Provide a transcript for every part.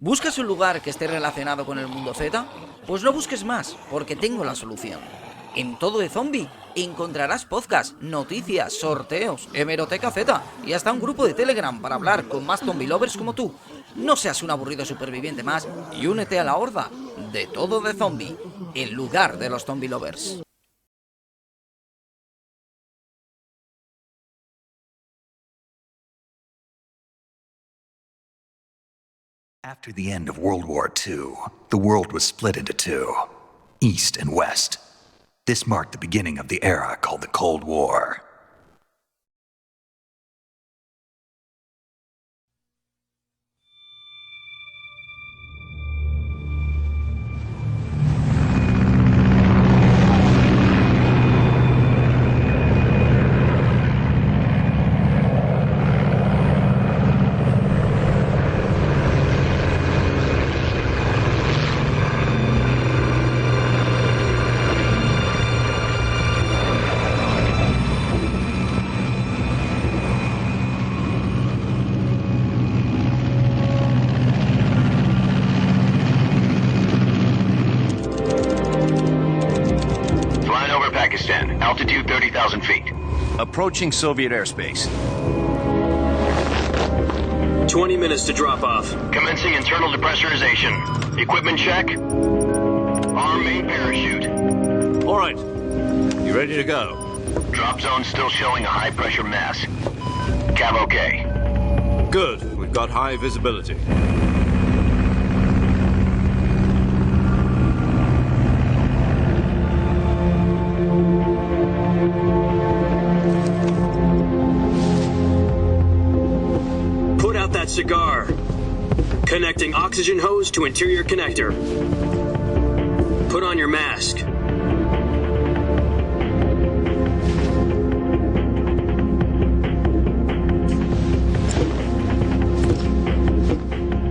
¿Buscas un lugar que esté relacionado con el mundo Z? Pues no busques más, porque tengo la solución. En Todo de Zombie encontrarás podcasts, noticias, sorteos, hemeroteca Z y hasta un grupo de Telegram para hablar con más zombie lovers como tú. No seas un aburrido superviviente más y únete a la horda de Todo de Zombie, el lugar de los zombie lovers. After the end of World War II, the world was split into two, East and West. This marked the beginning of the era called the Cold War. Altitude 30,000 feet. Approaching Soviet airspace. 20 minutes to drop off. Commencing internal depressurization. Equipment check. Arm main parachute. All right. You ready to go? Drop zone still showing a high pressure mass. Cav okay. Good. We've got high visibility. Cigar. Connecting oxygen hose to interior connector. Put on your mask.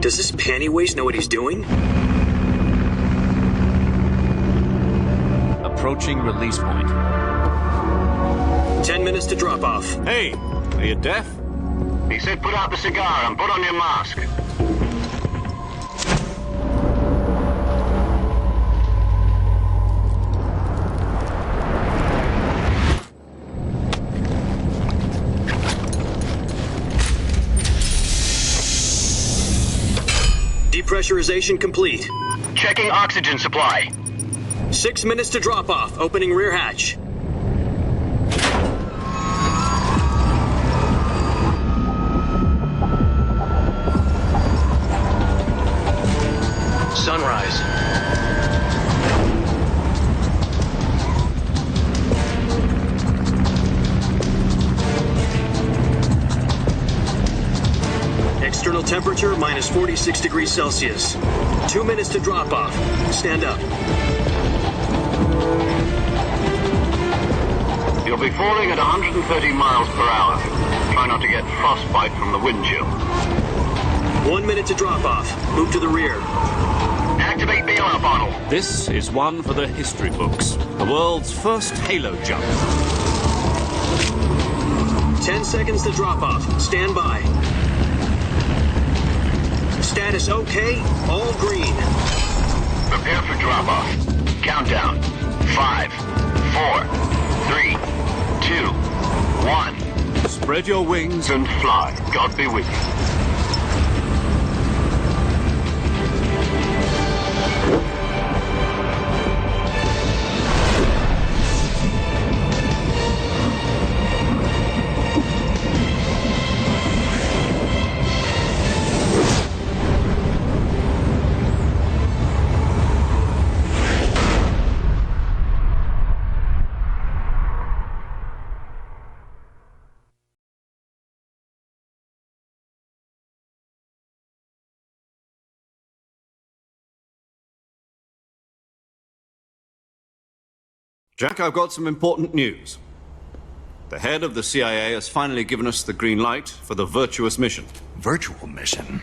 Does this panty waste know what he's doing? Approaching release point. 10 minutes to drop off. Hey, are you deaf? He said put out the cigar and put on your mask. Depressurization complete. Checking oxygen supply. 6 minutes to drop off. Opening rear hatch. Sunrise. External temperature minus 46 degrees Celsius. 2 minutes to drop off. Stand up. You'll be falling at 130 miles per hour. Try not to get frostbite from the wind chill. 1 minute to drop off. Move to the rear. Activate bailout bottle. This is one for the history books. The world's first halo jump. 10 seconds to drop off. Stand by. Status okay. All green. Prepare for drop off. Countdown. 5, 4, 3, 2, 1. Spread your wings And fly. God be with you. Jack, I've got some important news. The head of the CIA has finally given us the green light for the virtuous mission. Virtual mission?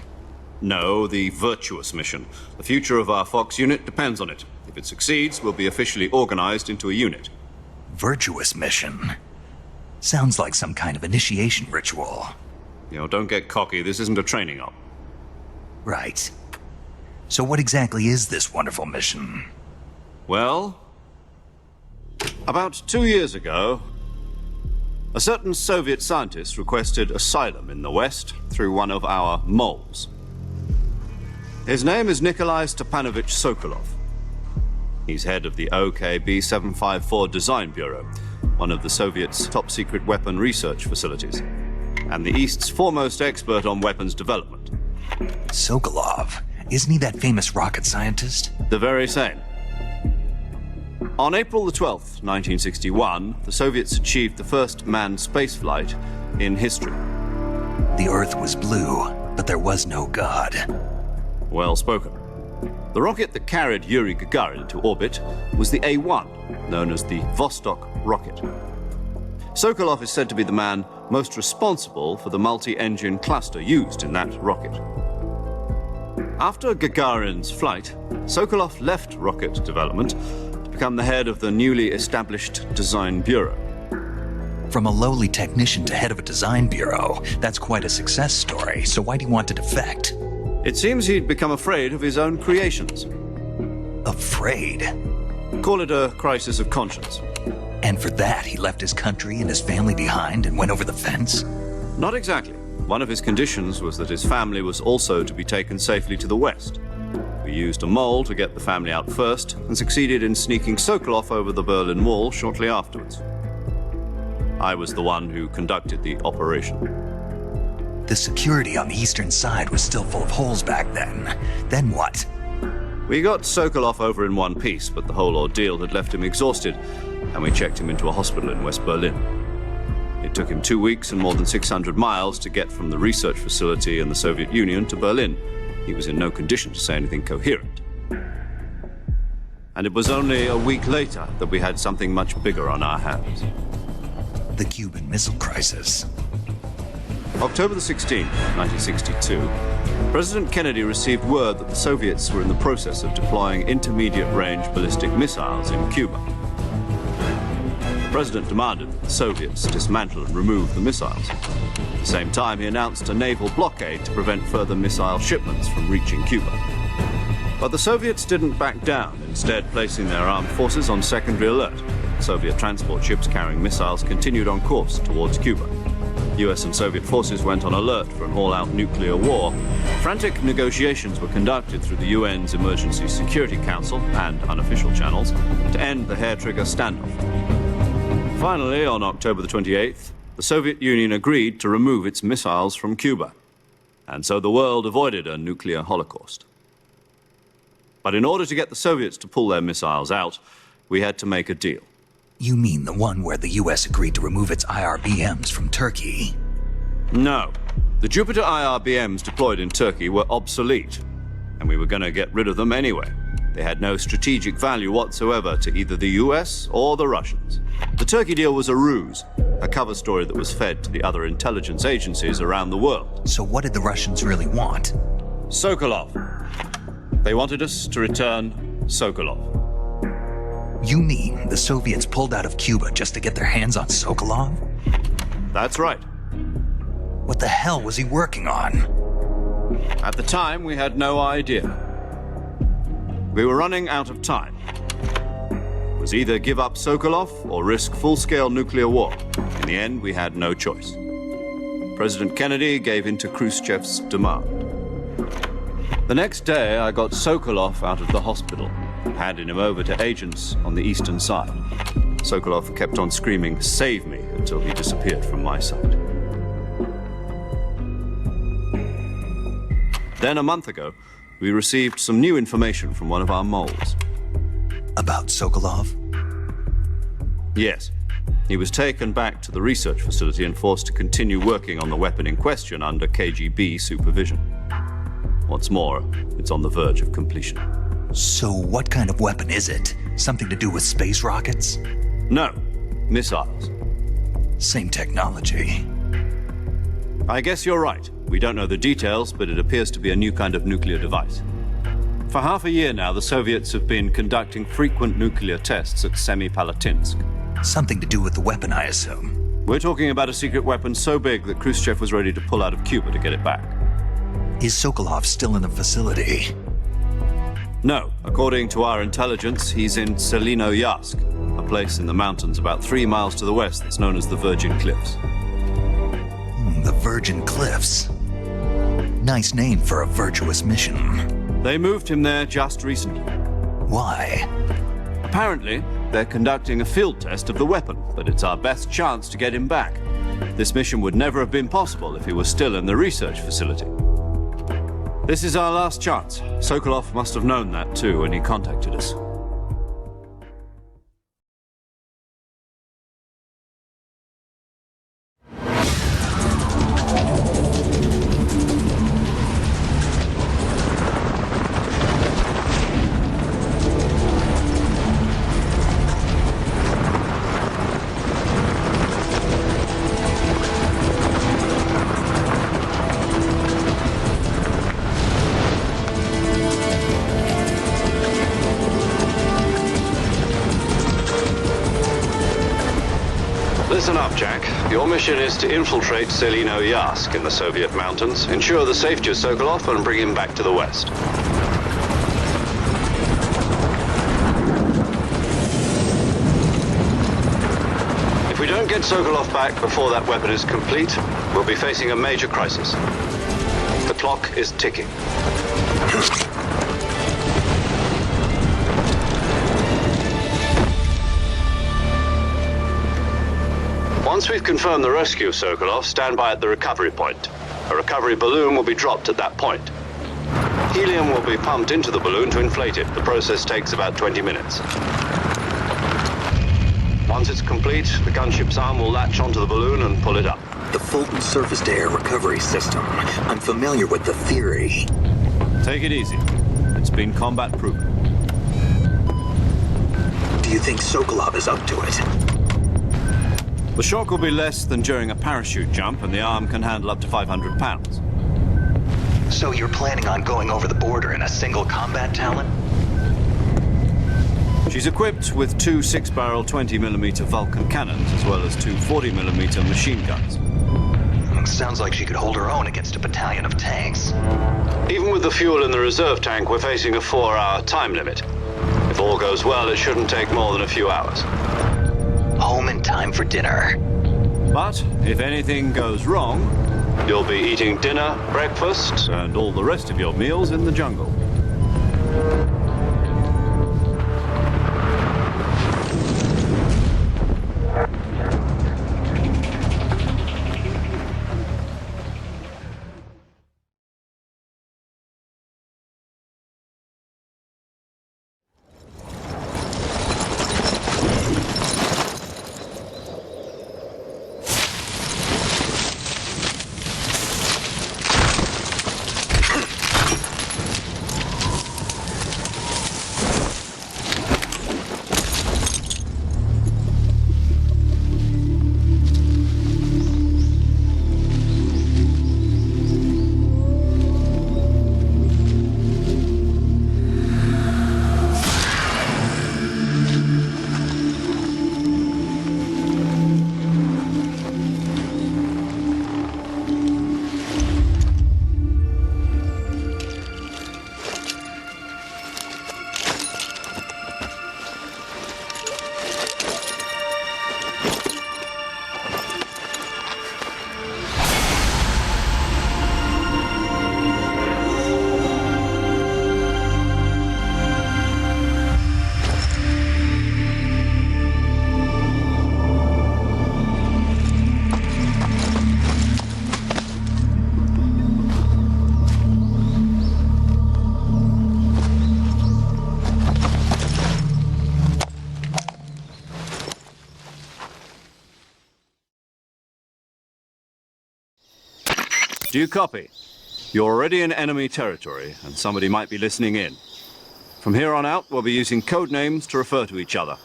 No, the virtuous mission. The future of our Fox unit depends on it. If it succeeds, we'll be officially organized into a unit. Virtuous mission? Sounds like some kind of initiation ritual. You know, don't get cocky. This isn't a training op. Right. So what exactly is this wonderful mission? Well, about 2 years ago, a certain Soviet scientist requested asylum in the West through one of our moles. His name is Nikolai Stepanovich Sokolov. He's head of the OKB 754 Design Bureau, one of the Soviets' top-secret weapon research facilities, and the East's foremost expert on weapons development. Sokolov? Isn't he that famous rocket scientist? The very same. On April the 12th, 1961, the Soviets achieved the first manned spaceflight in history. The Earth was blue, but there was no God. Well spoken. The rocket that carried Yuri Gagarin into orbit was the A-1, known as the Vostok rocket. Sokolov is said to be the man most responsible for the multi-engine cluster used in that rocket. After Gagarin's flight, Sokolov left rocket development to become the head of the newly established Design Bureau. From a lowly technician to head of a design bureau, that's quite a success story, so why do you want to defect? It seems he'd become afraid of his own creations. Afraid? Call it a crisis of conscience. And for that, he left his country and his family behind and went over the fence? Not exactly. One of his conditions was that his family was also to be taken safely to the West. We used a mole to get the family out first and succeeded in sneaking Sokolov over the Berlin Wall shortly afterwards. I was the one who conducted the operation. The security on the eastern side was still full of holes back then. Then what? We got Sokolov over in one piece, but the whole ordeal had left him exhausted, and we checked him into a hospital in West Berlin. It took him 2 weeks and more than 600 miles to get from the research facility in the Soviet Union to Berlin. He was in no condition to say anything coherent. And it was only a week later that we had something much bigger on our hands. The Cuban Missile Crisis. October the 16th, 1962, President Kennedy received word that the Soviets were in the process of deploying intermediate-range ballistic missiles in Cuba. The president demanded that the Soviets dismantle and remove the missiles. At the same time, he announced a naval blockade to prevent further missile shipments from reaching Cuba. But the Soviets didn't back down, instead placing their armed forces on secondary alert. Soviet transport ships carrying missiles continued on course towards Cuba. US and Soviet forces went on alert for an all-out nuclear war. Frantic negotiations were conducted through the UN's Emergency Security Council and unofficial channels to end the hair-trigger standoff. Finally, on October the 28th, the Soviet Union agreed to remove its missiles from Cuba. And so the world avoided a nuclear holocaust. But in order to get the Soviets to pull their missiles out, we had to make a deal. You mean the one where the US agreed to remove its IRBMs from Turkey? No. The Jupiter IRBMs deployed in Turkey were obsolete, and we were going to get rid of them anyway. They had no strategic value whatsoever to either the US or the Russians. The Turkey deal was a ruse, a cover story that was fed to the other intelligence agencies around the world. So what did the Russians really want? Sokolov. They wanted us to return Sokolov. You mean the Soviets pulled out of Cuba just to get their hands on Sokolov? That's right. What the hell was he working on? At the time, we had no idea. We were running out of time. It was either give up Sokolov or risk full-scale nuclear war. In the end, we had no choice. President Kennedy gave in to Khrushchev's demand. The next day, I got Sokolov out of the hospital, handing him over to agents on the eastern side. Sokolov kept on screaming, "Save me," until he disappeared from my sight. Then a month ago, we received some new information from one of our moles. About Sokolov? Yes. He was taken back to the research facility and forced to continue working on the weapon in question under KGB supervision. What's more, it's on the verge of completion. So what kind of weapon is it? Something to do with space rockets? No, missiles. Same technology. I guess you're right. We don't know the details, but it appears to be a new kind of nuclear device. For half a year now, the Soviets have been conducting frequent nuclear tests at Semipalatinsk. Something to do with the weapon, I assume. We're talking about a secret weapon so big that Khrushchev was ready to pull out of Cuba to get it back. Is Sokolov still in the facility? No. According to our intelligence, he's in Selino-Yask, a place in the mountains about 3 miles to the west that's known as the Virgin Cliffs. The Virgin Cliffs. Nice name for a virtuous mission. They moved him there just recently. Why? Apparently, they're conducting a field test of the weapon, but it's our best chance to get him back. This mission would never have been possible if he was still in the research facility. This is our last chance. Sokolov must have known that too when he contacted us. Listen up, Jack. Your mission is to infiltrate Selino-Yask in the Soviet mountains, ensure the safety of Sokolov, and bring him back to the West. If we don't get Sokolov back before that weapon is complete, we'll be facing a major crisis. The clock is ticking. Once we've confirmed the rescue of Sokolov, stand by at the recovery point. A recovery balloon will be dropped at that point. Helium will be pumped into the balloon to inflate it. The process takes about 20 minutes. Once it's complete, the gunship's arm will latch onto the balloon and pull it up. The Fulton surface-to-air recovery system. I'm familiar with the theory. Take it easy. It's been combat-proven. Do you think Sokolov is up to it? The shock will be less than during a parachute jump, and the arm can handle up to 500 pounds. So you're planning on going over the border in a single combat Talon? She's equipped with 2 6-barrel 20mm Vulcan cannons, as well as 2 40mm machine guns. Sounds like she could hold her own against a battalion of tanks. Even with the fuel in the reserve tank, we're facing a 4-hour time limit. If all goes well, it shouldn't take more than a few hours. Home in time for dinner. But if anything goes wrong, you'll be eating dinner, breakfast, and all the rest of your meals in the jungle. Do you copy? You're already in enemy territory, and somebody might be listening in. From here on out, we'll be using code names to refer to each other.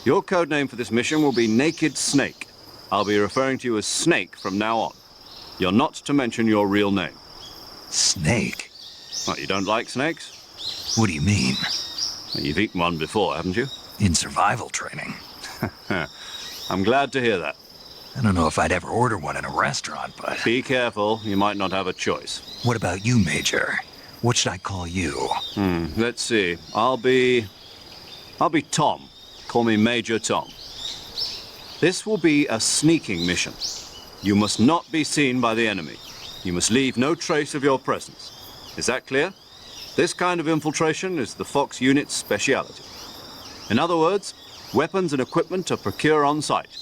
Your code name for this mission will be Naked Snake. I'll be referring to you as Snake from now on. You're not to mention your real name. Snake? What, you don't like snakes? What do you mean? Well, you've eaten one before, haven't you? In survival training. I'm glad to hear that. I don't know if I'd ever order one in a restaurant, but... Be careful, you might not have a choice. What about you, Major? What should I call you? Let's see. I'll be Tom. Call me Major Tom. This will be a sneaking mission. You must not be seen by the enemy. You must leave no trace of your presence. Is that clear? This kind of infiltration is the Fox unit's speciality. In other words, weapons and equipment are procured on site.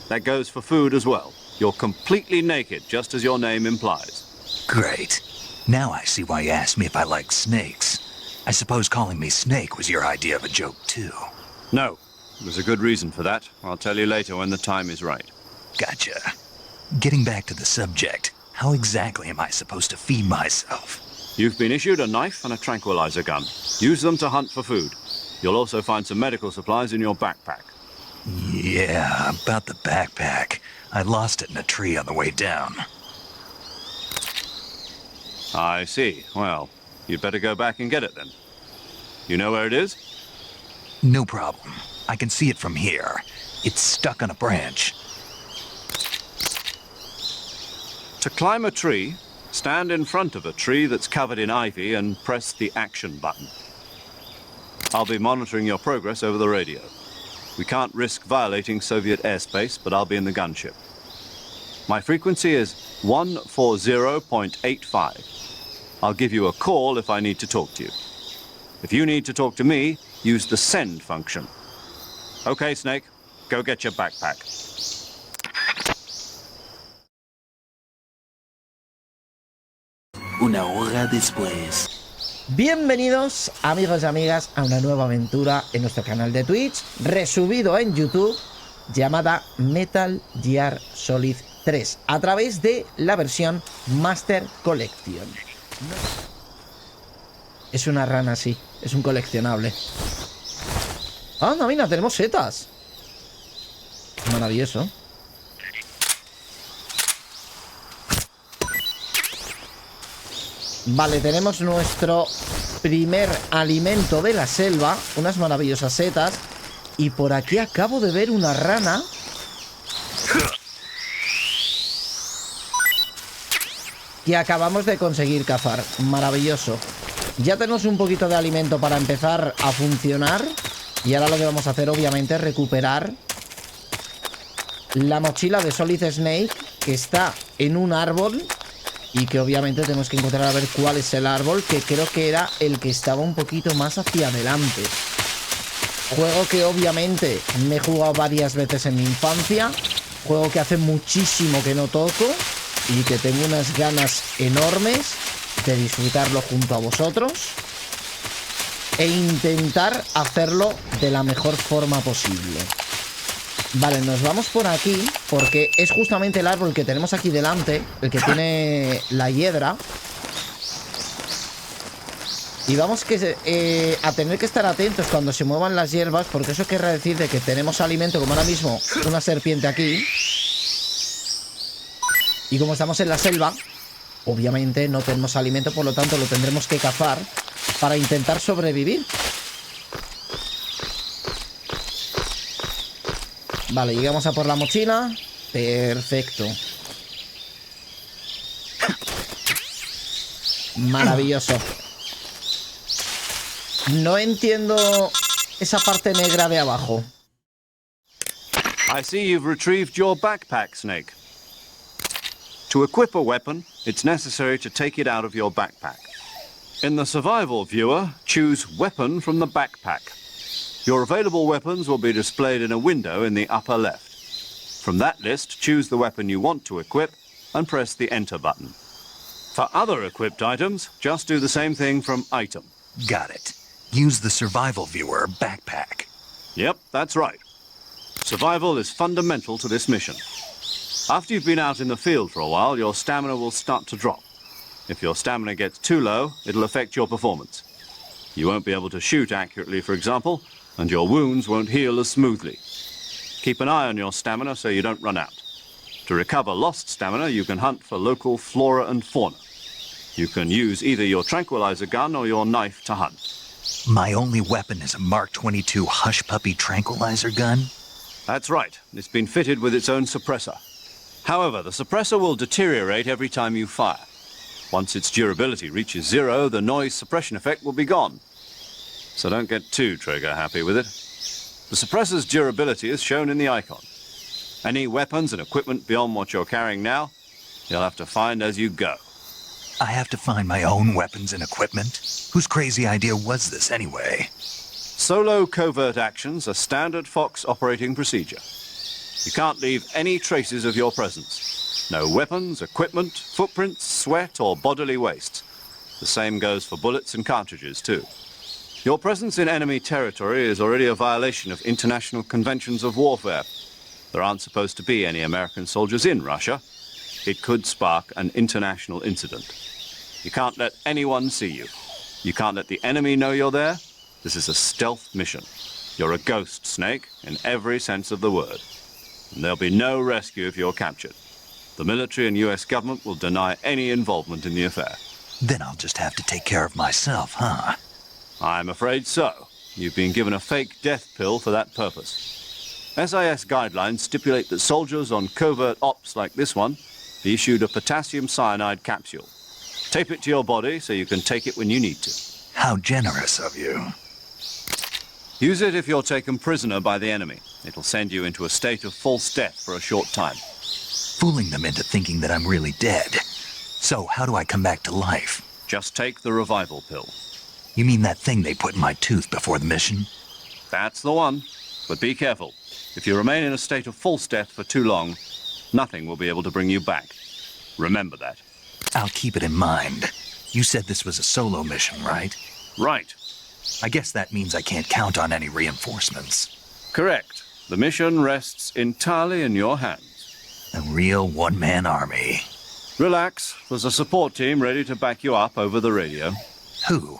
That goes for food as well. You're completely naked, just as your name implies. Great. Now I see why you asked me if I like snakes. I suppose calling me Snake was your idea of a joke, too. No, there's a good reason for that. I'll tell you later when the time is right. Gotcha. Getting back to the subject, how exactly am I supposed to feed myself? You've been issued a knife and a tranquilizer gun. Use them to hunt for food. You'll also find some medical supplies in your backpack. Yeah, about the backpack. I lost it in a tree on the way down. I see. Well, you'd better go back and get it then. You know where it is? No problem. I can see it from here. It's stuck on a branch. To climb a tree, stand in front of a tree that's covered in ivy and press the action button. I'll be monitoring your progress over the radio. We can't risk violating Soviet airspace, but I'll be in the gunship. My frequency is 140.85. I'll give you a call if I need to talk to you. If you need to talk to me, use the send function. Okay, Snake, go get your backpack. Una hora después. Bienvenidos amigos y amigas a una nueva aventura en nuestro canal de Twitch, resubido en YouTube, llamada Metal Gear Solid 3, a través de la versión Master Collection. Es una rana, sí, es un coleccionable. ¡Anda, mira, tenemos setas! Maravilloso. Vale, tenemos nuestro primer alimento de la selva, unas maravillosas setas. Y por aquí acabo de ver una rana que acabamos de conseguir cazar. Maravilloso. Ya tenemos un poquito de alimento para empezar a funcionar. Y ahora lo que vamos a hacer, obviamente, es recuperar la mochila de Solid Snake, que está en un árbol. Y que obviamente tenemos que encontrar a ver cuál es el árbol, que creo que era el que estaba un poquito más hacia adelante. Juego que obviamente me he jugado varias veces en mi infancia. Juego que hace muchísimo que no toco. Y que tengo unas ganas enormes de disfrutarlo junto a vosotros. E intentar hacerlo de la mejor forma posible. Vale, nos vamos por aquí, porque es justamente el árbol que tenemos aquí delante, el que tiene la hiedra. Y vamos a tener que estar atentos cuando se muevan las hierbas, porque eso querrá decir de que tenemos alimento, como ahora mismo una serpiente aquí. Y como estamos en la selva, obviamente no tenemos alimento, por lo tanto lo tendremos que cazar para intentar sobrevivir. Vale, llegamos a por la mochila. Perfecto. Maravilloso. No entiendo esa parte negra de abajo. I see you've retrieved your backpack, Snake. To equip a weapon, it's necessary to take it out of your backpack. In the survival viewer, choose Weapon from the backpack. Your available weapons will be displayed in a window in the upper left. From that list, choose the weapon you want to equip and press the Enter button. For other equipped items, just do the same thing from Item. Got it. Use the survival viewer backpack. Yep, that's right. Survival is fundamental to this mission. After you've been out in the field for a while, your stamina will start to drop. If your stamina gets too low, it'll affect your performance. You won't be able to shoot accurately, for example, and your wounds won't heal as smoothly. Keep an eye on your stamina so you don't run out. To recover lost stamina, you can hunt for local flora and fauna. You can use either your tranquilizer gun or your knife to hunt. My only weapon is a Mark 22 Hush Puppy tranquilizer gun? That's right. It's been fitted with its own suppressor. However, the suppressor will deteriorate every time you fire. Once its durability reaches 0, the noise suppression effect will be gone. So don't get too trigger happy with it. The suppressor's durability is shown in the icon. Any weapons and equipment beyond what you're carrying now, you'll have to find as you go. I have to find my own weapons and equipment? Whose crazy idea was this anyway? Solo covert actions are standard Fox operating procedure. You can't leave any traces of your presence. No weapons, equipment, footprints, sweat, or bodily waste. The same goes for bullets and cartridges, too. Your presence in enemy territory is already a violation of international conventions of warfare. There aren't supposed to be any American soldiers in Russia. It could spark an international incident. You can't let anyone see you. You can't let the enemy know you're there. This is a stealth mission. You're a ghost, Snake, in every sense of the word. And there'll be no rescue if you're captured. The military and US government will deny any involvement in the affair. Then I'll just have to take care of myself, huh? I'm afraid so. You've been given a fake death pill for that purpose. SIS guidelines stipulate that soldiers on covert ops like this one be issued a potassium cyanide capsule. Tape it to your body so you can take it when you need to. How generous of you. Use it if you're taken prisoner by the enemy. It'll send you into a state of false death for a short time. Fooling them into thinking that I'm really dead. So how do I come back to life? Just take the revival pill. You mean that thing they put in my tooth before the mission? That's the one. But be careful. If you remain in a state of false death for too long, nothing will be able to bring you back. Remember that. I'll keep it in mind. You said this was a solo mission, right? Right. I guess that means I can't count on any reinforcements. Correct. The mission rests entirely in your hands. A real one-man army. Relax. There's a support team ready to back you up over the radio. Who?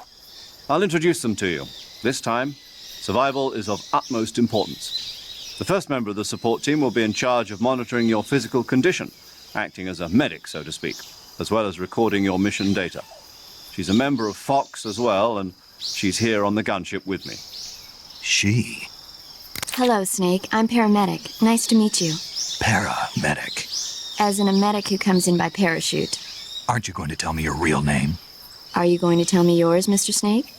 I'll introduce them to you. This time, survival is of utmost importance. The first member of the support team will be in charge of monitoring your physical condition, acting as a medic, so to speak, as well as recording your mission data. She's a member of Fox as well, and she's here on the gunship with me. She? Hello, Snake. I'm paramedic. Nice to meet you. Paramedic. As in a medic who comes in by parachute. Aren't you going to tell me your real name? Are you going to tell me yours, Mr. Snake?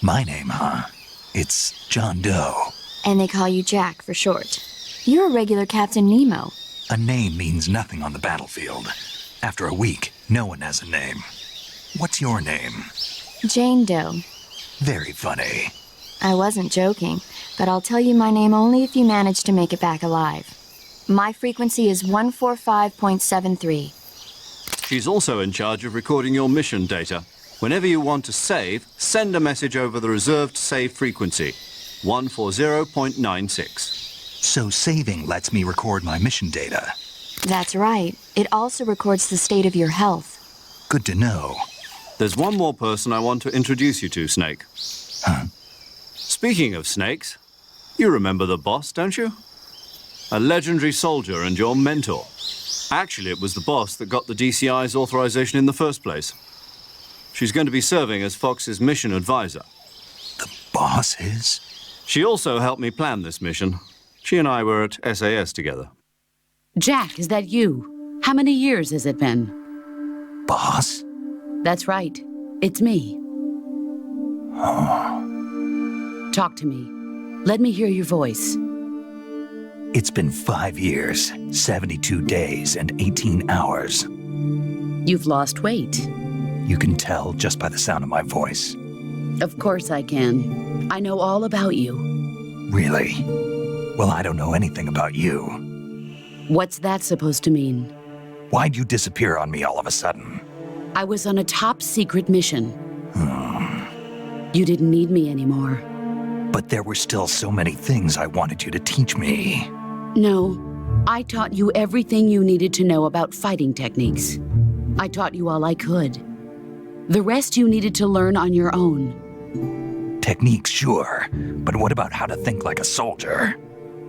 My name, huh? It's John Doe. And they call you Jack for short. You're a regular Captain Nemo. A name means nothing on the battlefield. After a week, no one has a name. What's your name? Jane Doe. Very funny. I wasn't joking, but I'll tell you my name only if you manage to make it back alive. My frequency is 145.73. She's also in charge of recording your mission data. Whenever you want to save, send a message over the reserved save frequency, 140.96. So saving lets me record my mission data. That's right. It also records the state of your health. Good to know. There's one more person I want to introduce you to, Snake. Huh? Speaking of snakes, you remember the boss, don't you? A legendary soldier and your mentor. Actually, it was the boss that got the DCI's authorization in the first place. She's going to be serving as Fox's mission advisor. The boss is? She also helped me plan this mission. She and I were at SAS together. Jack, is that you? How many years has it been? Boss? That's right. It's me. Oh. Talk to me. Let me hear your voice. It's been 5 years, 72 days, and 18 hours. You've lost weight. You can tell just by the sound of my voice. Of course I can. I know all about you. Really? Well, I don't know anything about you. What's that supposed to mean? Why'd you disappear on me all of a sudden? I was on a top-secret mission. You didn't need me anymore. But there were still so many things I wanted you to teach me. No, I taught you everything you needed to know about fighting techniques. I taught you all I could. The rest you needed to learn on your own. Techniques, sure. But what about how to think like a soldier?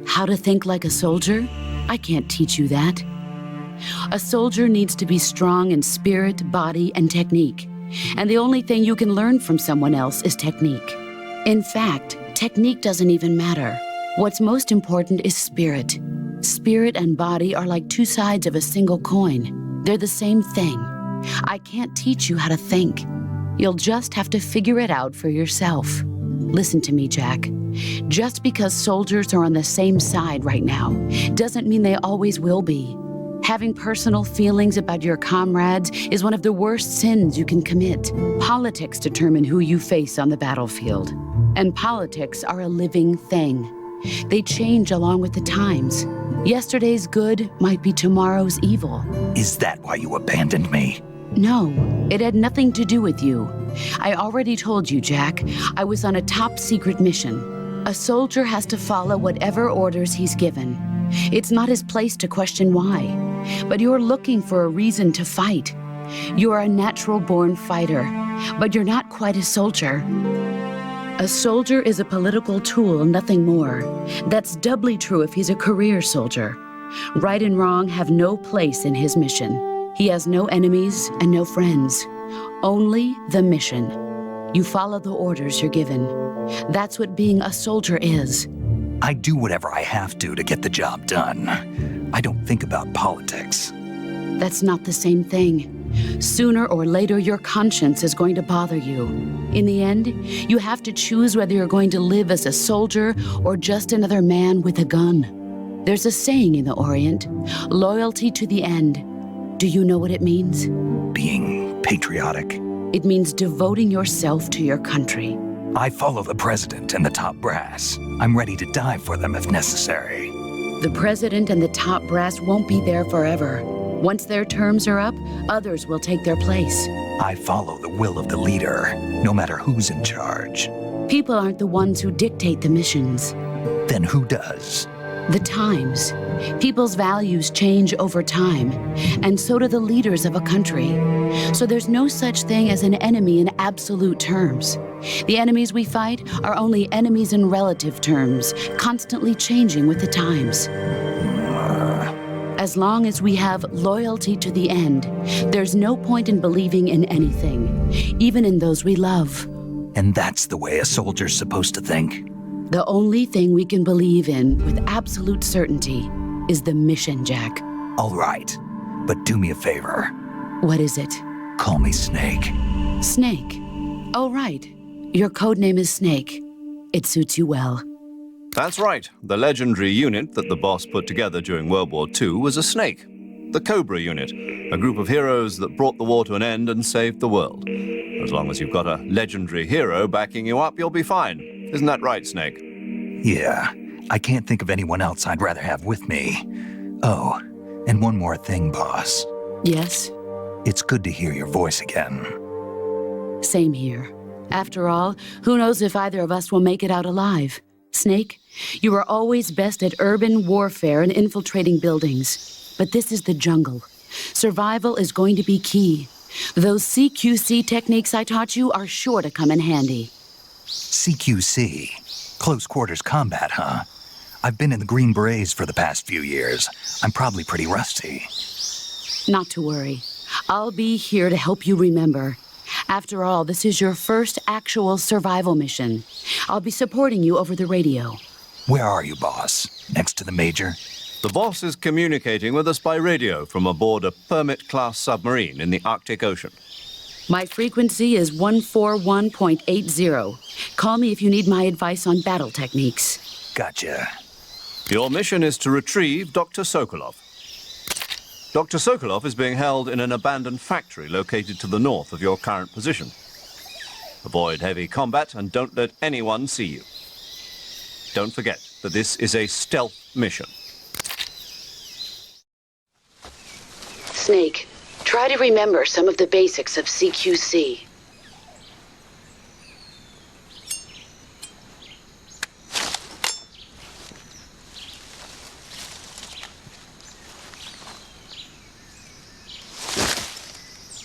How to think like a soldier? I can't teach you that. A soldier needs to be strong in spirit, body, and technique. And the only thing you can learn from someone else is technique. In fact, technique doesn't even matter. What's most important is spirit. Spirit and body are like two sides of a single coin. They're the same thing. I can't teach you how to think. You'll just have to figure it out for yourself. Listen to me, Jack. Just because soldiers are on the same side right now doesn't mean they always will be. Having personal feelings about your comrades is one of the worst sins you can commit. Politics determine who you face on the battlefield. And politics are a living thing. They change along with the times. Yesterday's good might be tomorrow's evil. Is that why you abandoned me? No, it had nothing to do with you. I already told you, Jack. I was on a top-secret mission. A soldier has to follow whatever orders he's given. It's not his place to question why. But you're looking for a reason to fight. You're a natural-born fighter, but you're not quite a soldier. A soldier is a political tool, nothing more. That's doubly true if he's a career soldier. Right and wrong have no place in his mission. He has no enemies and no friends. Only the mission. You follow the orders you're given. That's what being a soldier is. I do whatever I have to get the job done. I don't think about politics. That's not the same thing. Sooner or later, your conscience is going to bother you. In the end, you have to choose whether you're going to live as a soldier or just another man with a gun. There's a saying in the Orient, loyalty to the end. Do you know what it means? Being patriotic. It means devoting yourself to your country. I follow the president and the top brass. I'm ready to die for them if necessary. The president and the top brass won't be there forever. Once their terms are up, others will take their place. I follow the will of the leader, no matter who's in charge. People aren't the ones who dictate the missions. Then who does? The times. People's values change over time, and so do the leaders of a country. So there's no such thing as an enemy in absolute terms. The enemies we fight are only enemies in relative terms, constantly changing with the times. As long as we have loyalty to the end, there's no point in believing in anything, even in those we love. And that's the way a soldier's supposed to think? The only thing we can believe in with absolute certainty is the mission, Jack. All right, but do me a favor. What is it? Call me Snake. Snake? Oh, right. Your code name is Snake. It suits you well. That's right. The legendary unit that the boss put together during World War II was a snake. The Cobra unit, a group of heroes that brought the war to an end and saved the world. As long as you've got a legendary hero backing you up, you'll be fine. Isn't that right, Snake? Yeah, I can't think of anyone else I'd rather have with me. Oh, and one more thing, boss. Yes? It's good to hear your voice again. Same here. After all, who knows if either of us will make it out alive? Snake, you are always best at urban warfare and infiltrating buildings. But this is the jungle. Survival is going to be key. Those CQC techniques I taught you are sure to come in handy. CQC? Close quarters combat, huh? I've been in the Green Berets for the past few years. I'm probably pretty rusty. Not to worry. I'll be here to help you remember. After all, this is your first actual survival mission. I'll be supporting you over the radio. Where are you, boss? Next to the Major? The boss is communicating with us by radio from aboard a Permit-class submarine in the Arctic Ocean. My frequency is 141.80. Call me if you need my advice on battle techniques. Gotcha. Your mission is to retrieve Dr. Sokolov. Dr. Sokolov is being held in an abandoned factory located to the north of your current position. Avoid heavy combat and don't let anyone see you. Don't forget that this is a stealth mission. Snake, try to remember some of the basics of CQC.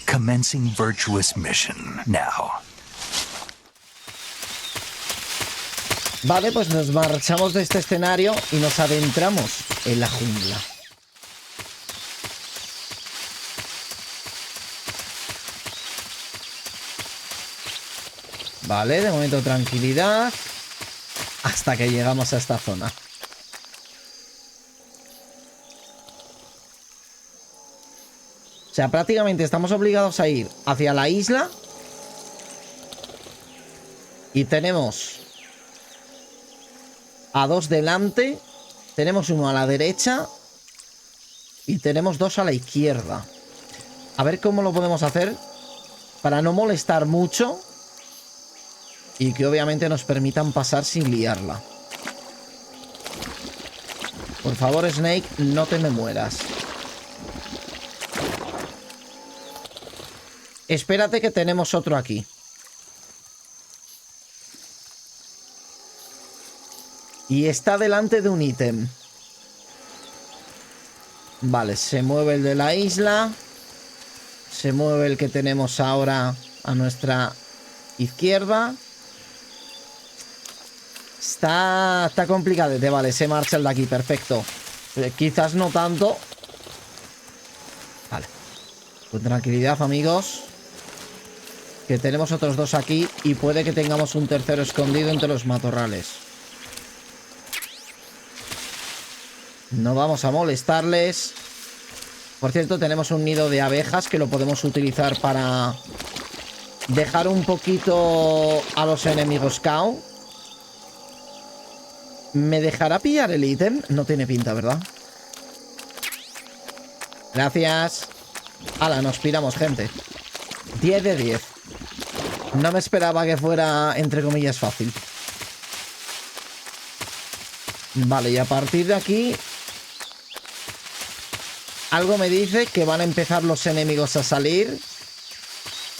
Commencing virtuous mission now. Vale, pues nos marchamos de este escenario y nos adentramos en la jungla. Vale, de momento tranquilidad hasta que llegamos a esta zona. O sea, prácticamente estamos obligados a ir hacia la isla. Y tenemos a dos delante. Tenemos uno a la derecha. Y tenemos dos a la izquierda. A ver cómo lo podemos hacer para no molestar mucho. Y que obviamente nos permitan pasar sin liarla. Por favor, Snake, no te me mueras. Espérate que tenemos otro aquí. Y está delante de un ítem. Vale, se mueve el de la isla. Se mueve el que tenemos ahora a nuestra izquierda. Está complicado. Vale, se marcha el de aquí, perfecto. Quizás no tanto. Vale. Con tranquilidad, amigos. Que tenemos otros dos aquí. Y puede que tengamos un tercero escondido entre los matorrales. No vamos a molestarles. Por cierto, tenemos un nido de abejas que lo podemos utilizar para dejar un poquito a los enemigos cao. ¿Me dejará pillar el ítem? No tiene pinta, ¿verdad? Gracias. Hala, nos piramos, gente. 10 de 10. No me esperaba que fuera, entre comillas, fácil. Vale, y a partir de aquí... algo me dice que van a empezar los enemigos a salir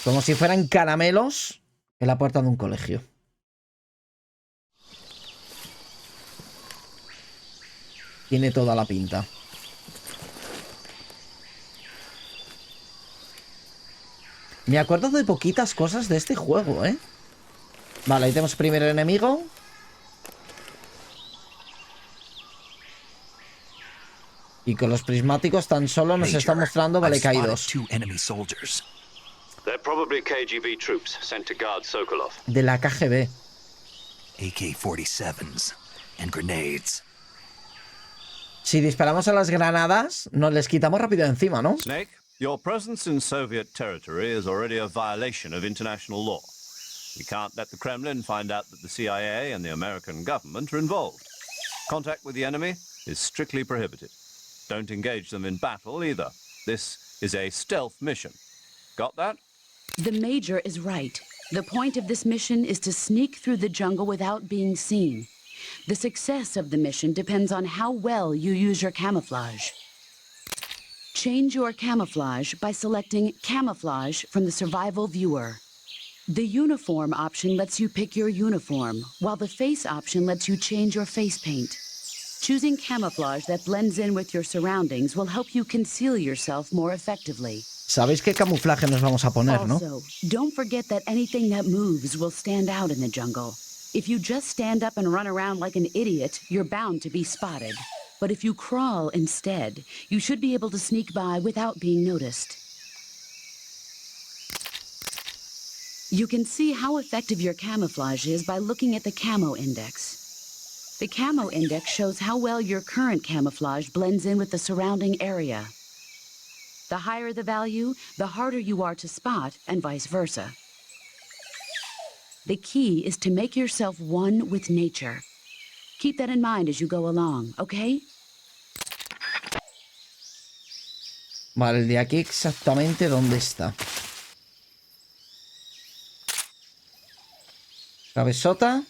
como si fueran caramelos en la puerta de un colegio. Tiene toda la pinta. Me acuerdo de poquitas cosas de este juego, ¿eh? Vale, ahí tenemos primer enemigo. Y con los prismáticos tan solo nos está mostrando, vale, caídos. De la KGB. AK-47s and grenades. Si disparamos a las granadas, nos les quitamos rápido encima, ¿no? Snake, your presence in Soviet territory is already a violation of international law. We can't let the Kremlin find out that the CIA and the American government are involved. Contact with the enemy is strictly prohibited. Don't engage them in battle either. This is a stealth mission. Got that? The Major is right. The point of this mission is to sneak through the jungle without being seen. The success of the mission depends on how well you use your camouflage. Change your camouflage by selecting Camouflage from the Survival Viewer. The Uniform option lets you pick your uniform, while the Face option lets you change your face paint. Choosing camouflage that blends in with your surroundings will help you conceal yourself more effectively. Sabéis qué camuflaje nos vamos a poner, ¿no? Also, don't forget that anything that moves will stand out in the jungle. If you just stand up and run around like an idiot, you're bound to be spotted. But if you crawl instead, you should be able to sneak by without being noticed. You can see how effective your camouflage is by looking at the camo index. The camo index shows how well your current camouflage blends in with the surrounding area. The higher the value, the harder you are to spot, and vice versa. The key is to make yourself one with nature. Keep that in mind as you go along, okay? Vale, el de aquí exactamente dónde está. Cabezota.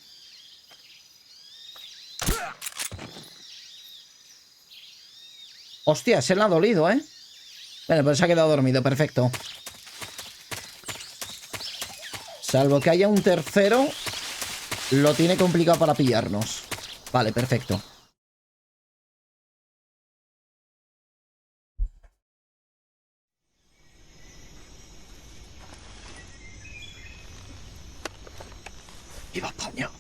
Hostia, se le ha dolido, ¿eh? Bueno, pero se ha quedado dormido, perfecto. Salvo que haya un tercero, lo tiene complicado para pillarnos. Vale, perfecto. ¡Viva España!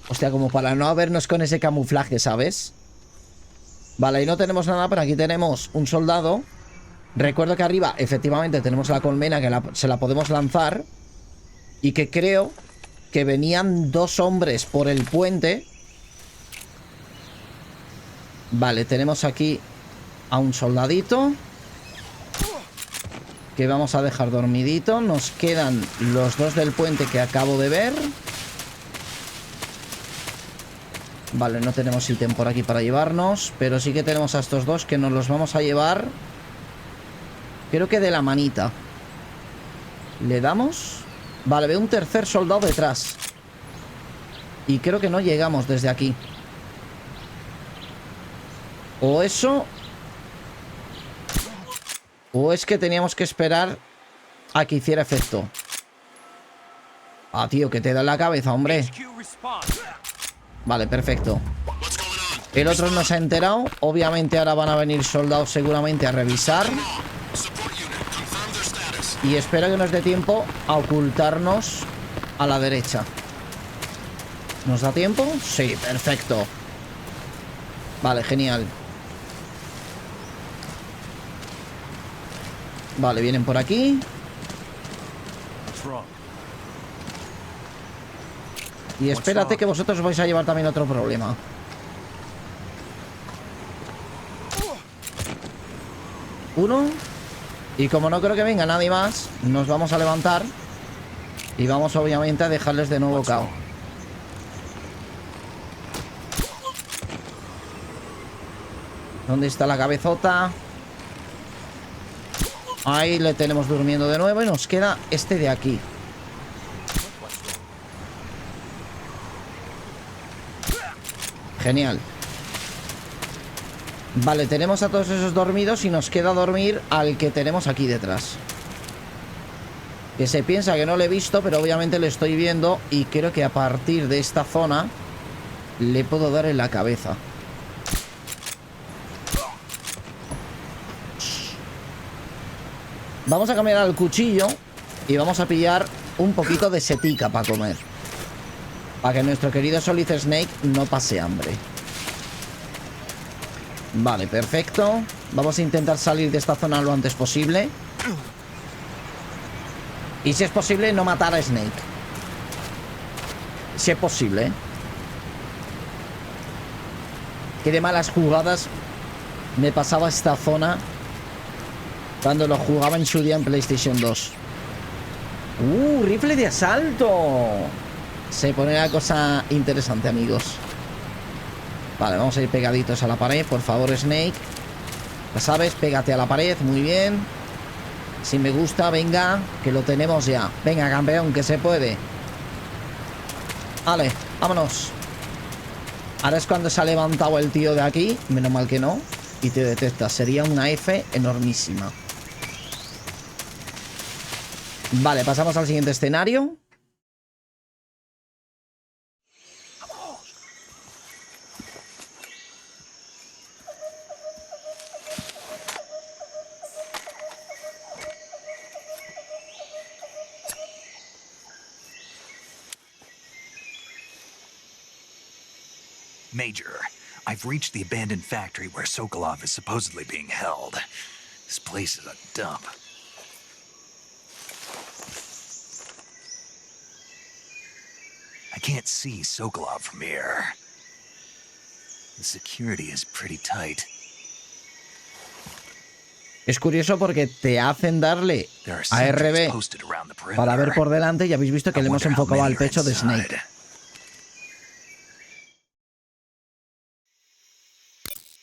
Hostia, como para no vernos con ese camuflaje, ¿sabes? Vale, ahí no tenemos nada, pero aquí tenemos un soldado. Recuerdo que arriba, efectivamente, tenemos la colmena que se la podemos lanzar. Y que creo que venían dos hombres por el puente. Vale, tenemos aquí a un soldadito que vamos a dejar dormidito. Nos quedan los dos del puente que acabo de ver. Vale, no tenemos ítem por aquí para llevarnos, pero sí que tenemos a estos dos que nos los vamos a llevar. Creo que de la manita. ¿Le damos? Vale, veo un tercer soldado detrás. Y creo que no llegamos desde aquí. O eso... O es que teníamos que esperar a que hiciera efecto. Ah, tío, que te da en la cabeza, hombre. Vale, perfecto. El otro no se ha enterado. Obviamente ahora van a venir soldados seguramente a revisar. Y espero que nos dé tiempo a ocultarnos a la derecha. ¿Nos da tiempo? Sí, perfecto. Vale, genial. Vale, vienen por aquí. Y espérate que vosotros vais a llevar también otro problema. Uno. Y como no creo que venga nadie más, nos vamos a levantar. Y vamos obviamente a dejarles de nuevo cao. ¿Dónde está la cabezota? Ahí le tenemos durmiendo de nuevo. Y nos queda este de aquí. Genial. Vale, tenemos a todos esos dormidos y nos queda dormir al que tenemos aquí detrás. Que se piensa que no le he visto, pero obviamente le estoy viendo. Y creo que a partir de esta zona le puedo dar en la cabeza. Vamos a cambiar al cuchillo y vamos a pillar un poquito de setica para comer. Para que nuestro querido Solid Snake no pase hambre. Vale, perfecto. Vamos a intentar salir de esta zona lo antes posible. Y si es posible, no matar a Snake. Si es posible, ¿eh? Qué de malas jugadas me pasaba esta zona cuando lo jugaba en su día en PlayStation 2. Rifle de asalto. Se pone la cosa interesante, amigos. Vale, vamos a ir pegaditos a la pared. Por favor, Snake. Ya sabes, pégate a la pared. Muy bien. Si me gusta, venga, que lo tenemos ya. Venga, campeón, que se puede. Vale, vámonos. Ahora es cuando se ha levantado el tío de aquí. Menos mal que no. Y te detecta. Sería una F enormísima. Vale, pasamos al siguiente escenario. Major, I've reached the abandoned factory where Sokolov is supposedly being held. This place is a dump. I can't see Sokolov from here. The security is pretty tight. Es curioso porque te hacen darle a RB para ver por delante y habéis visto que le hemos enfocado al pecho de Snake.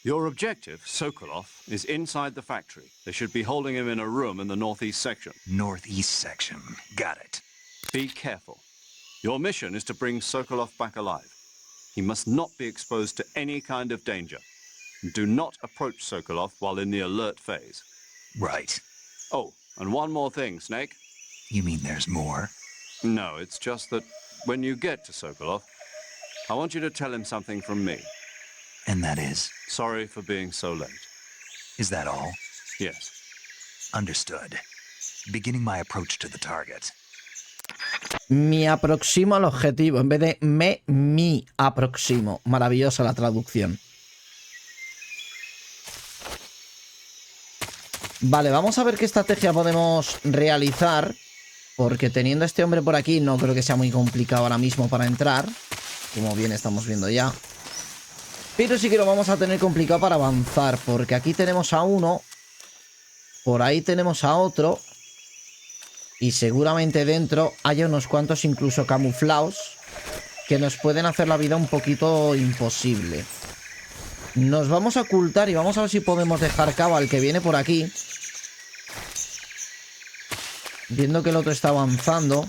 Your objective, Sokolov, is inside the factory. They should be holding him in a room in the northeast section. Northeast section. Got it. Be careful. Your mission is to bring Sokolov back alive. He must not be exposed to any kind of danger. Do not approach Sokolov while in the alert phase. Right. Oh, and one more thing, Snake. You mean there's more? No, it's just that when you get to Sokolov, I want you to tell him something from me. And that is? Sorry for being so late. Is that all? Yes. Understood. Beginning my approach to the target. Me aproximo al objetivo en vez de mi aproximo. Maravillosa la traducción. Vale, vamos a ver qué estrategia podemos realizar. Porque teniendo a este hombre por aquí no creo que sea muy complicado ahora mismo para entrar. Como bien estamos viendo ya. Pero sí que lo vamos a tener complicado para avanzar, porque aquí tenemos a uno, por ahí tenemos a otro, y seguramente dentro haya unos cuantos incluso camuflados que nos pueden hacer la vida un poquito imposible. Nos vamos a ocultar y vamos a ver si podemos dejar cabo al que viene por aquí. Viendo que el otro está avanzando.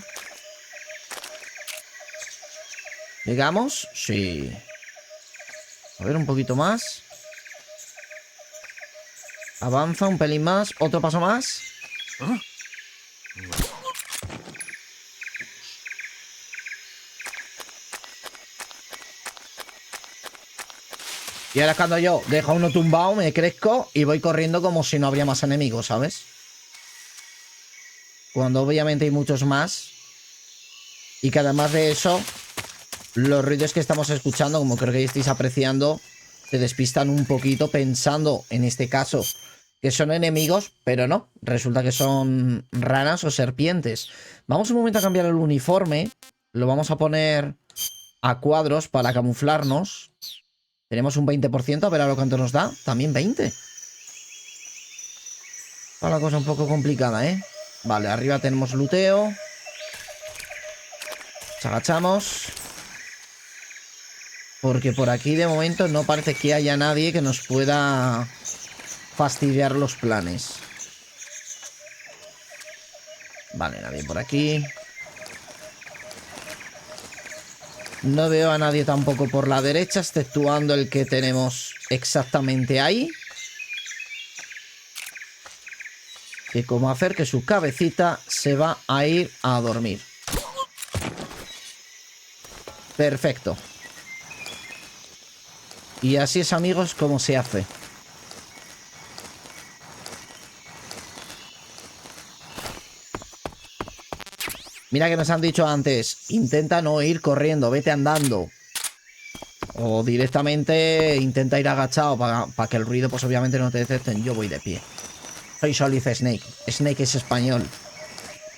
¿Llegamos? Sí. A ver, un poquito más. Avanza un pelín más. Otro paso más. Y ahora cuando yo dejo a uno tumbado, me crezco y voy corriendo como si no habría más enemigos, ¿sabes? Cuando obviamente hay muchos más. Y que además de eso, los ruidos que estamos escuchando, como creo que estáis apreciando, se despistan un poquito pensando, en este caso, que son enemigos, pero no. Resulta que son ranas o serpientes. Vamos un momento a cambiar el uniforme. Lo vamos a poner a cuadros para camuflarnos. Tenemos un 20%, a ver a lo cuánto nos da. También 20. Está la cosa un poco complicada, ¿eh? Vale, arriba tenemos luteo. Nos agachamos. Porque por aquí de momento no parece que haya nadie que nos pueda fastidiar los planes. Vale, nadie por aquí. No veo a nadie tampoco por la derecha, exceptuando el que tenemos exactamente ahí. Que como hacer que su cabecita se va a ir a dormir. Perfecto. Y así es, amigos, como se hace. Mira que nos han dicho antes, intenta no ir corriendo, vete andando. O directamente intenta ir agachado para que el ruido pues obviamente no te detecten. Yo voy de pie. Soy Solid Snake. Snake es español.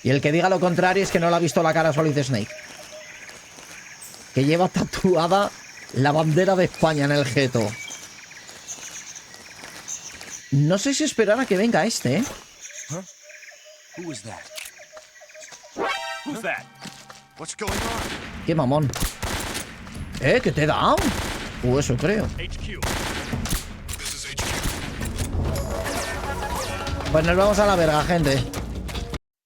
Y el que diga lo contrario es que no le ha visto la cara a Solid Snake. Que lleva tatuada la bandera de España en el jeto. No sé si esperar a que venga este, ¿eh? ¡Qué mamón! ¿Qué te he dado? Eso creo. Pues nos vamos a la verga, gente.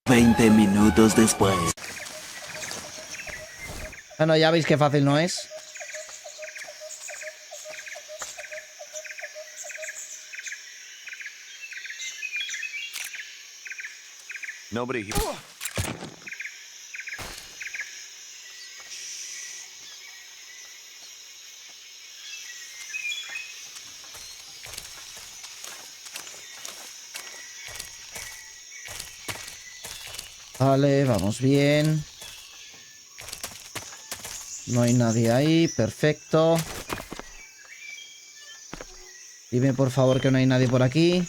20 minutos después. Bueno, ya veis qué fácil no es. Nobody here. Vale, vamos bien. No hay nadie ahí, perfecto. Dime por favor que no hay nadie por aquí.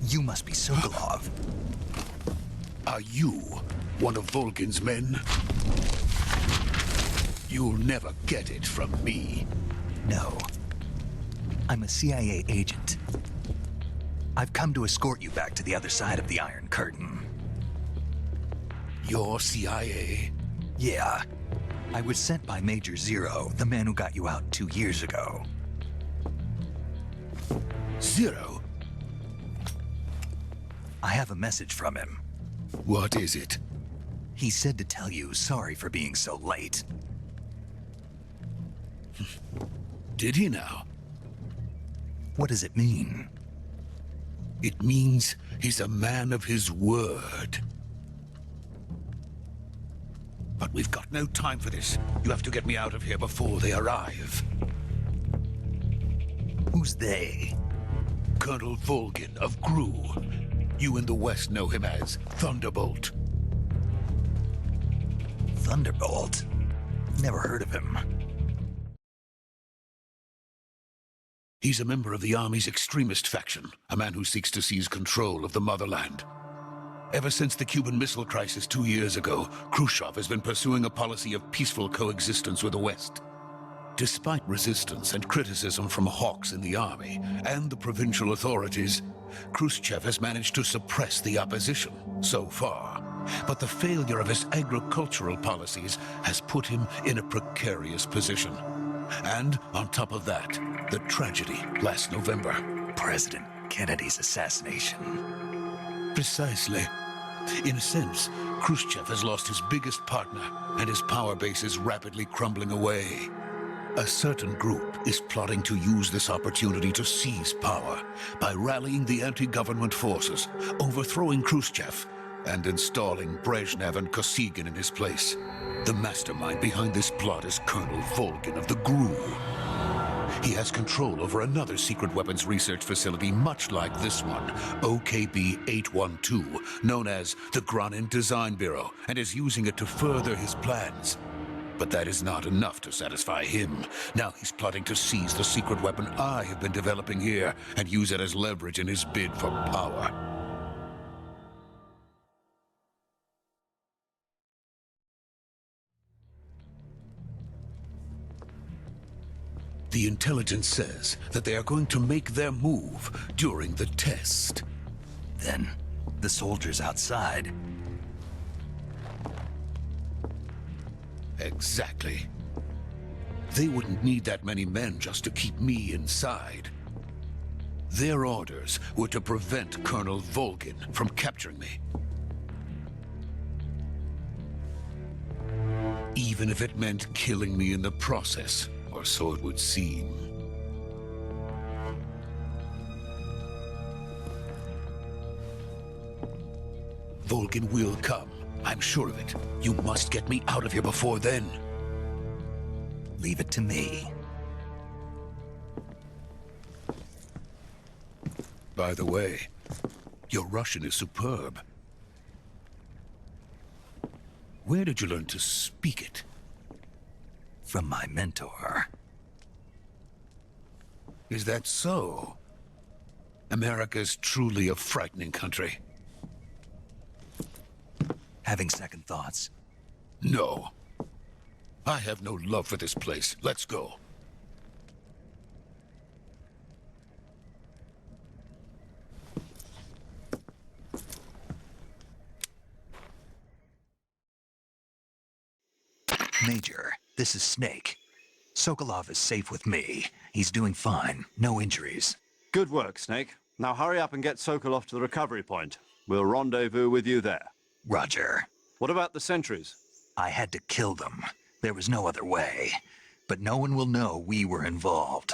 You must be Sokolov. Are you one of Volgin's men? You'll never get it from me. No. I'm a CIA agent. I've come to escort you back to the other side of the Iron Curtain. You're CIA? Yeah. I was sent by Major Zero, the man who got you out 2 years ago. Zero? I have a message from him. What is it? He said to tell you sorry for being so late. Did he now? What does it mean? It means he's a man of his word. But we've got no time for this. You have to get me out of here before they arrive. Who's they? Colonel Volgin of Gru. You in the West know him as Thunderbolt. Thunderbolt? Never heard of him. He's a member of the Army's extremist faction, a man who seeks to seize control of the motherland. Ever since the Cuban Missile Crisis 2 years ago, Khrushchev has been pursuing a policy of peaceful coexistence with the West. Despite resistance and criticism from hawks in the army and the provincial authorities, Khrushchev has managed to suppress the opposition so far. But the failure of his agricultural policies has put him in a precarious position. And on top of that, the tragedy last November. President Kennedy's assassination. Precisely. In a sense, Khrushchev has lost his biggest partner, and his power base is rapidly crumbling away. A certain group is plotting to use this opportunity to seize power by rallying the anti-government forces, overthrowing Khrushchev, and installing Brezhnev and Kosygin in his place. The mastermind behind this plot is Colonel Volgin of the Gru. He has control over another secret weapons research facility much like this one, OKB-812, known as the Granin Design Bureau, and is using it to further his plans. But that is not enough to satisfy him. Now he's plotting to seize the secret weapon I have been developing here and use it as leverage in his bid for power. The intelligence says that they are going to make their move during the test. Then, the soldiers outside. Exactly. They wouldn't need that many men just to keep me inside. Their orders were to prevent Colonel Volgin from capturing me. Even if it meant killing me in the process. Or so it would seem. Volgin will come. I'm sure of it. You must get me out of here before then. Leave it to me. By the way, your Russian is superb. Where did you learn to speak it? From my mentor. Is that so? America's truly a frightening country. Having second thoughts? No. I have no love for this place. Let's go. Major, this is Snake. Sokolov is safe with me. He's doing fine. No injuries. Good work, Snake. Now hurry up and get Sokolov to the recovery point. We'll rendezvous with you there. Roger. What about the sentries? I had to kill them. There was no other way. But no one will know we were involved.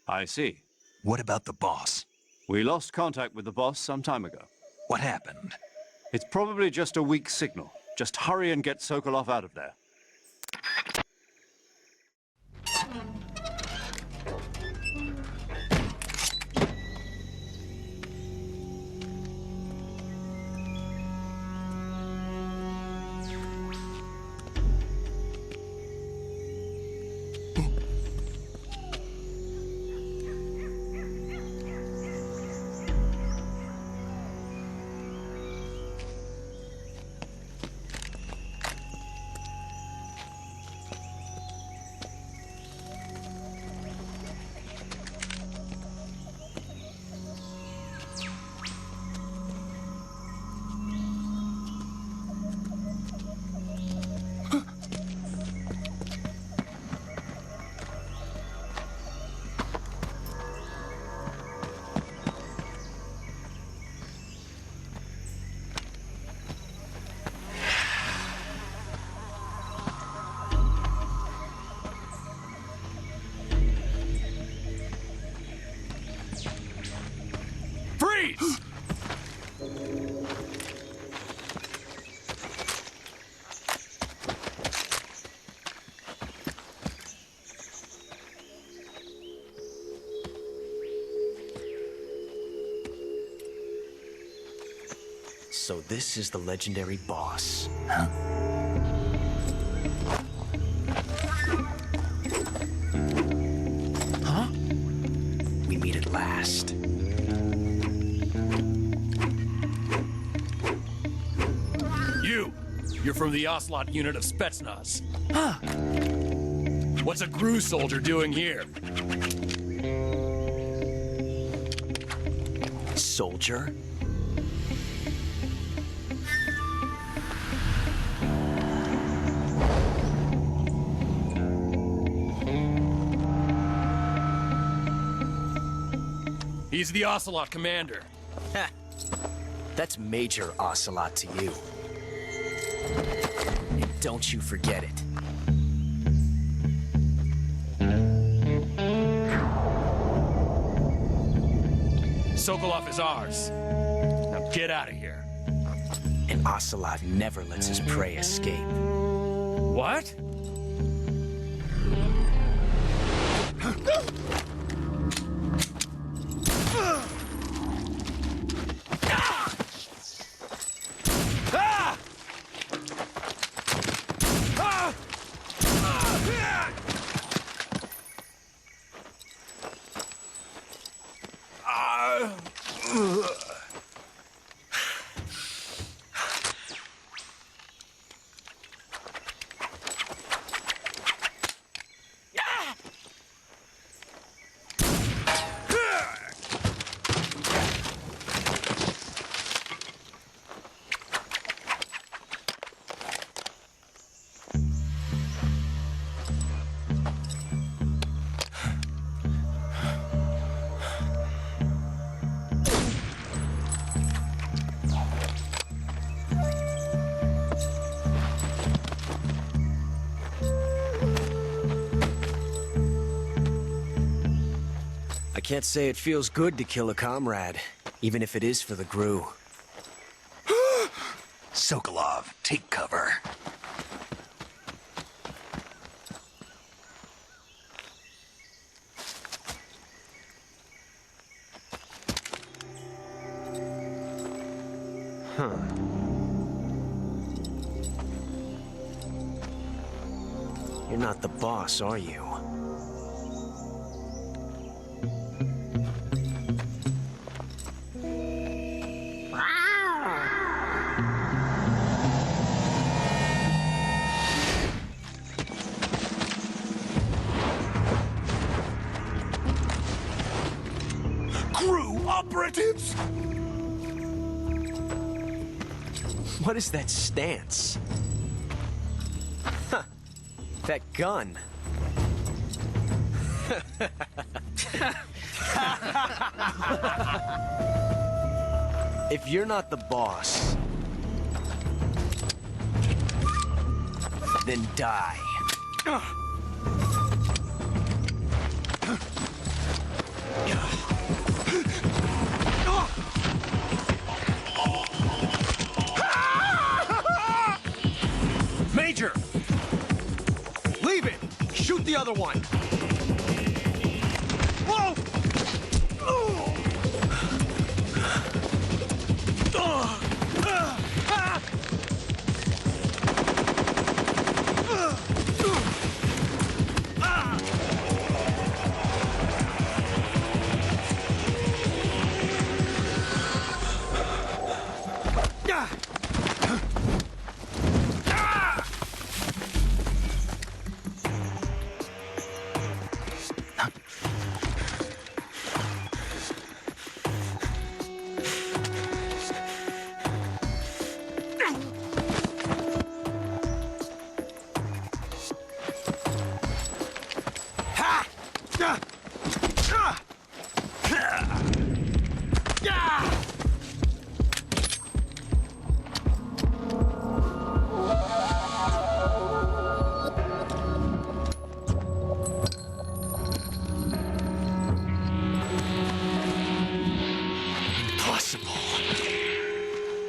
I see. What about the boss? We lost contact with the boss some time ago. What happened? It's probably just a weak signal. Just hurry and get Sokolov out of there. So this is the legendary boss. Huh? Huh? We meet at last. You're from the Ocelot unit of Spetsnaz. Huh. What's a Gru soldier doing here? Soldier? He's the Ocelot commander. Ha! That's Major Ocelot to you. And don't you forget it. Sokolov is ours. Now get out of here. And Ocelot never lets his prey escape. What? I can't say it feels good to kill a comrade, even if it is for the Gru. Sokolov, take cover. Huh. You're not the boss, are you? Crew operatives! What is that stance? Huh. That gun. If you're not the boss, then die. Major! Leave it! Shoot the other one! Whoa!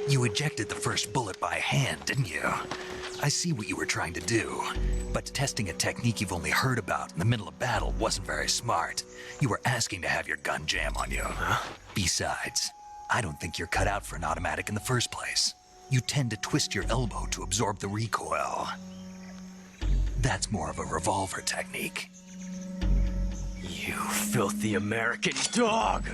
You ejected the first bullet by hand, didn't you? I see what you were trying to do, but testing a technique you've only heard about in the middle of battle wasn't very smart. You were asking to have your gun jam on you. Huh? Besides, I don't think you're cut out for an automatic in the first place. You tend to twist your elbow to absorb the recoil. That's more of a revolver technique. You filthy American dog!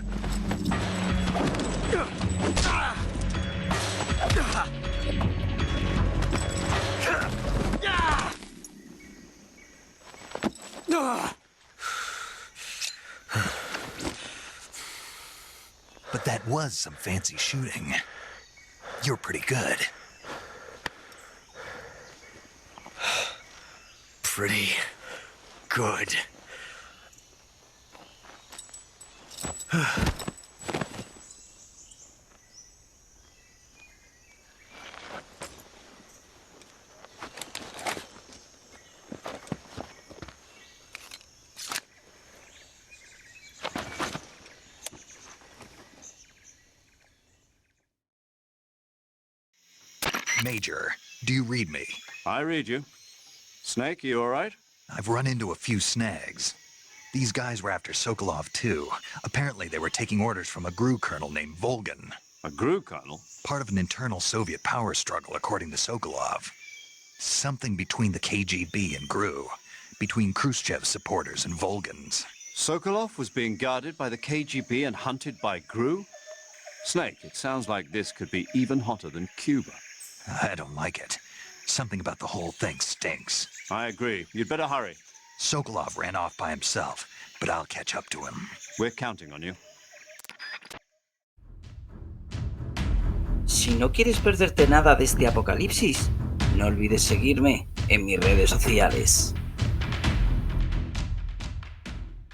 But that was some fancy shooting. You're pretty good. Pretty good. Major, do you read me? I read you. Snake, you all right? I've run into a few snags. These guys were after Sokolov too. Apparently they were taking orders from a GRU colonel named Volgan. A GRU colonel? Part of an internal Soviet power struggle, according to Sokolov. Something between the KGB and GRU. Between Khrushchev's supporters and Volgan's. Sokolov was being guarded by the KGB and hunted by GRU? Snake, it sounds like this could be even hotter than Cuba. I don't like it. Something about the whole thing stinks. I agree. You'd better hurry. Sokolov ran off by himself, but I'll catch up to him. We're counting on you. Si no quieres perderte nada de este apocalipsis, no olvides seguirme en mis redes sociales.